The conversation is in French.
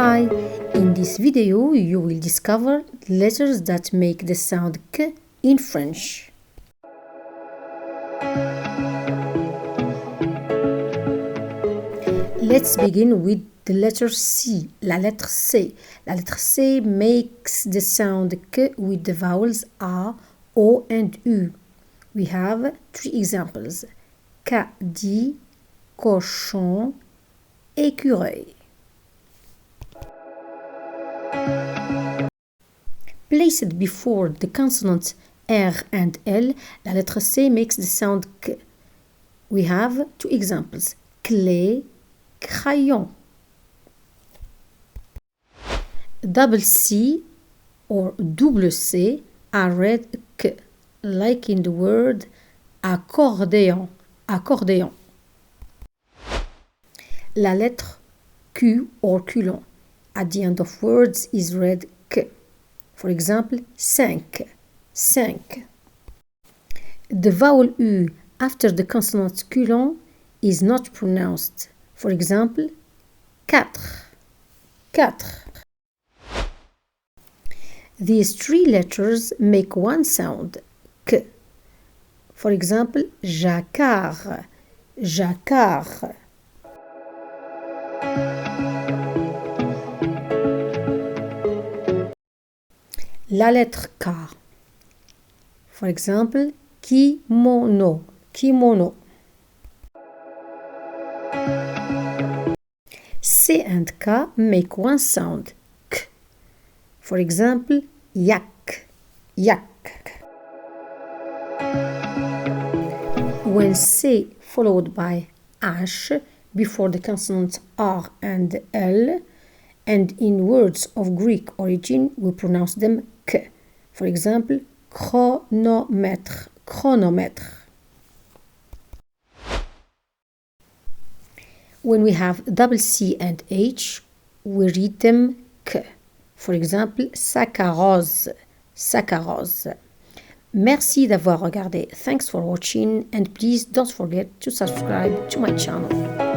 Hi, in this video you will discover letters that make the sound K in French. Let's begin with the letter C, la lettre C. La lettre C makes the sound K with the vowels A, O and U. We have three examples. Caddie, cochon, écureuil. Placed before the consonants R and L, la lettre C makes the sound K. We have two examples. Clé, crayon. Double C or double C are read K, like in the word accordéon. Accordéon. La lettre Q or culon at the end of words is read K. For example, 5, 5. The vowel U after the consonant culon is not pronounced. For example, 4, 4. These three letters make one sound, K. For example, jacquard, jacquard. La lettre K. For example, kimono, kimono. C and K make one sound, K. For example, yak, yak. When C followed by H before the consonants R and L, and in words of Greek origin, we pronounce them K. For example, chronomètre, chronomètre. When we have double C and H, we read them K. For example, saccharose, saccharose. Merci d'avoir regardé. Thanks for watching and please don't forget to subscribe to my channel.